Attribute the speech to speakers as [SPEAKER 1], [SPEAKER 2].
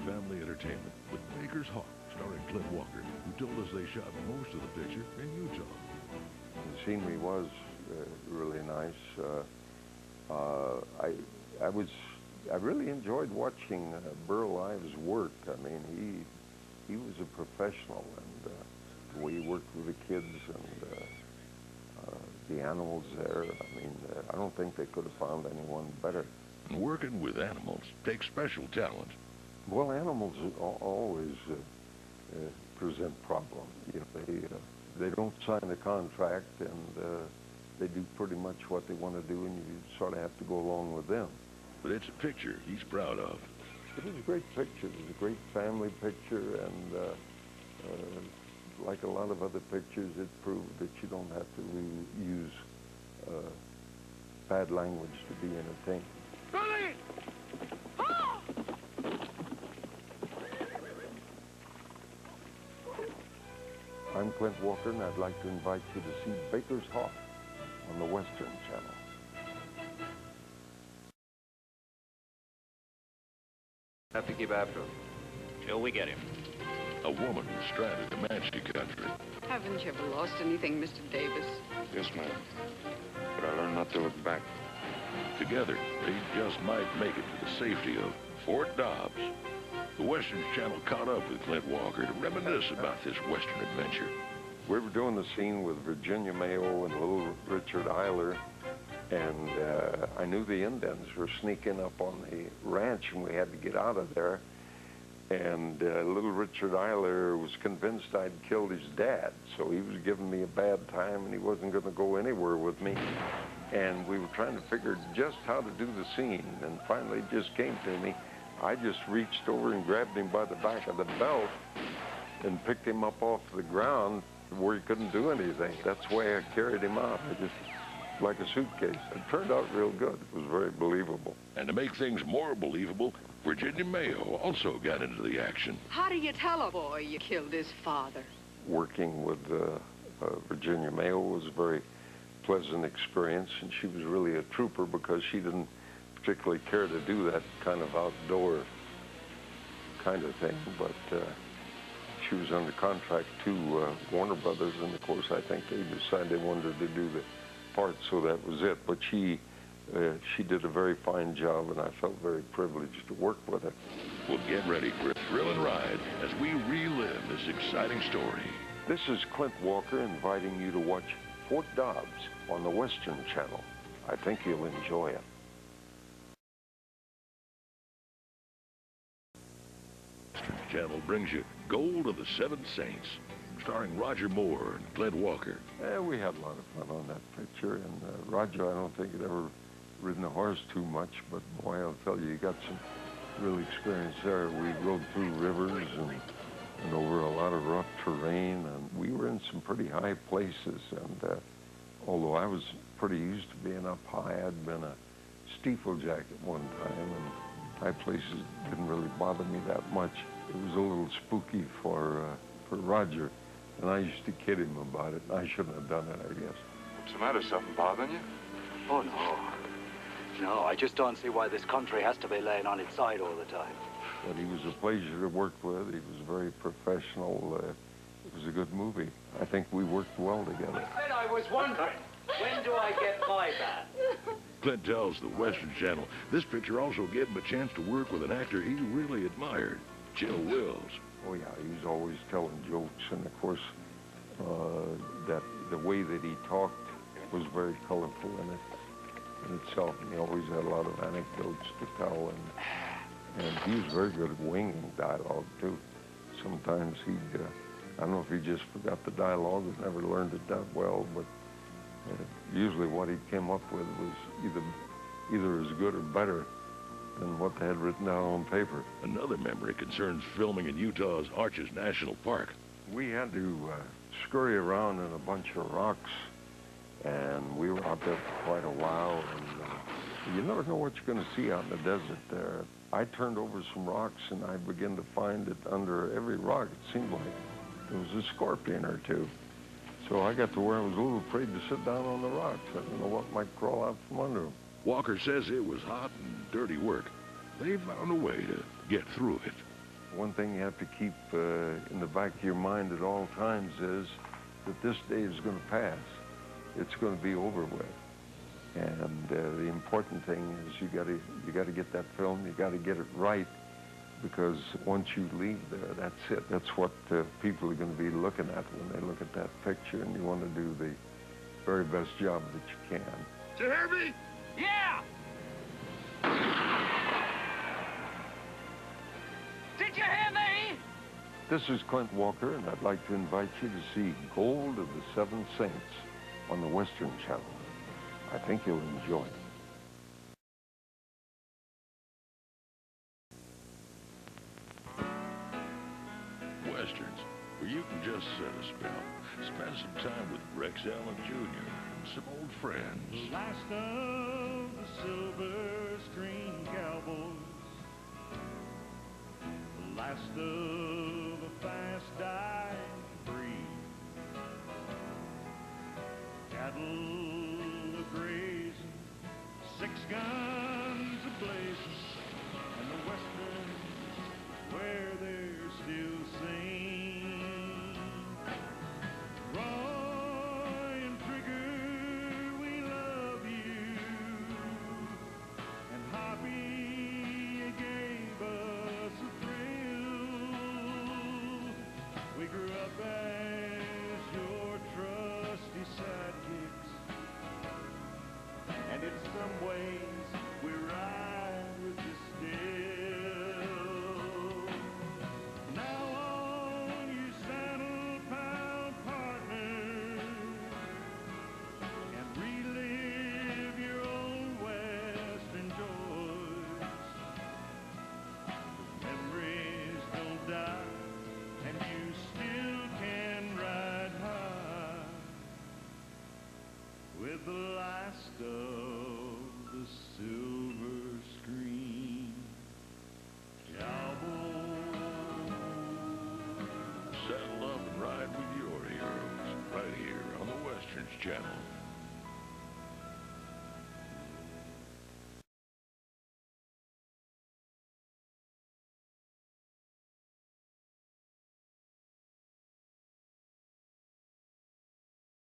[SPEAKER 1] family entertainment with Baker's Hawk, starring Clint Walker, who told us they shot most of the picture in Utah.
[SPEAKER 2] The scenery was really nice. I really enjoyed watching Burl Ives work. I mean, he was a professional, and the way he worked with the kids and the animals there, I mean, I don't think they could have found anyone better.
[SPEAKER 1] Working with animals takes special talent.
[SPEAKER 2] Well, animals always present problems. You know, they don't sign a contract, and they do pretty much what they want to do, and you sort of have to go along with them.
[SPEAKER 1] But it's a picture he's proud of.
[SPEAKER 2] It was a great picture. It was a great family picture, and like a lot of other pictures, it proved that you don't have to really use bad language to be entertained. I'm Clint Walker, and I'd like to invite you to see Baker's Hawk on the Western Channel.
[SPEAKER 3] Have to keep after him till we get him.
[SPEAKER 1] A woman stranded in Comanche country.
[SPEAKER 4] Haven't you ever lost anything, Mr. Davis?
[SPEAKER 5] Yes, ma'am. But I learned not to look back.
[SPEAKER 1] Together, they just might make it to the safety of Fort Dobbs. The Western Channel caught up with Clint Walker to reminisce about this Western adventure.
[SPEAKER 2] We were doing the scene with Virginia Mayo and little Richard Eiler, and I knew the Indians were sneaking up on the ranch, and we had to get out of there. And little Richard Eiler was convinced I'd killed his dad, so he was giving me a bad time, and he wasn't going to go anywhere with me. And we were trying to figure just how to do the scene, and finally it just came to me. I just reached over and grabbed him by the back of the belt and picked him up off the ground where he couldn't do anything. That's the way I carried him out. I just, like a suitcase. It turned out real good. It was very believable.
[SPEAKER 1] And to make things more believable, Virginia Mayo also got into the action.
[SPEAKER 4] How do you tell a boy you killed his father?
[SPEAKER 2] Working with Virginia Mayo was a very pleasant experience, and she was really a trooper because she didn't particularly care to do that kind of outdoor kind of thing, but she was under contract to Warner Brothers, and of course I think they decided they wanted to do the part, so that was it. But she did a very fine job, and I felt very privileged to work with her.
[SPEAKER 1] Well, get ready for a thrilling ride as we relive this exciting story.
[SPEAKER 2] This is Clint Walker inviting you to watch Fort Dobbs on the Western Channel. I think you'll enjoy it.
[SPEAKER 1] Western Channel brings you Gold of the Seven Saints, starring Roger Moore and Clint Walker.
[SPEAKER 2] We had a lot of fun on that picture, and Roger, I don't think he'd ever ridden a horse too much, but boy, I'll tell you, he got some real experience there. We rode through rivers and over a lot of rough terrain, and we were in some pretty high places, and although I was pretty used to being up high, I'd been a steeplejack at one time, and high places didn't really bother me that much. It was a little spooky for Roger, and I used to kid him about it, and I shouldn't have done it, I guess.
[SPEAKER 5] What's the matter? Something bothering you?
[SPEAKER 6] Oh, no. No, I just don't see why this country has to be laying on its side all the time.
[SPEAKER 2] But he was a pleasure to work with. He was very professional. It was a good movie. I think we worked well together.
[SPEAKER 6] I said I was wondering, when do I get my bat?
[SPEAKER 1] Clint tells the Western Channel this picture also gave him a chance to work with an actor he really admired, Chill Wills.
[SPEAKER 2] Oh, yeah, he was always telling jokes, and of course, that the way that he talked was very colorful in itself, and he always had a lot of anecdotes to tell, and he was very good at winging dialogue, too. Sometimes he'd, I don't know if he just forgot the dialogue or never learned it that well, but usually what he came up with was either as good or better than what they had written down on paper.
[SPEAKER 1] Another memory concerns filming in Utah's Arches National Park.
[SPEAKER 2] We had to scurry around in a bunch of rocks, and we were out there for quite a while, and you never know what you're going to see out in the desert there. I turned over some rocks, and I began to find that under every rock, it seemed like there was a scorpion or two. So I got to where I was a little afraid to sit down on the rocks. I didn't know what might crawl out from under them.
[SPEAKER 1] Walker says it was hot and dirty work. They found a way to get through it.
[SPEAKER 2] One thing you have to keep in the back of your mind at all times is that this day is going to pass. It's going to be over with. And the important thing is you got to get that film. You got to get it right, because once you leave there, that's it. That's what people are going to be looking at when they look at that picture, and you want to do the very best job that you can.
[SPEAKER 1] Did you hear me?
[SPEAKER 6] Yeah! Did you hear me?
[SPEAKER 2] This is Clint Walker, and I'd like to invite you to see Gold of the Seven Saints on the Western Channel. I think you'll enjoy it.
[SPEAKER 1] Westerns, where you can just set a spell. Spend some time with Rex Allen Jr. and some old friends.
[SPEAKER 7] The last of the silver screen cowboys, the last of a fast-dying breed. Cattle a-grazing, 6 guns a-blazing, and the Western where they're still seen. Roy and Trigger, we love you, and Hoppy, you gave us a thrill. We grew up as your trusty sidekicks, and in some ways we ride with you still. Now on you saddle, pal partner, and relive your old Western joys. The memories don't die, and you still can ride high with the last of the silver screen cowboy.
[SPEAKER 1] Saddle up and ride with your heroes right here on the Westerns Channel.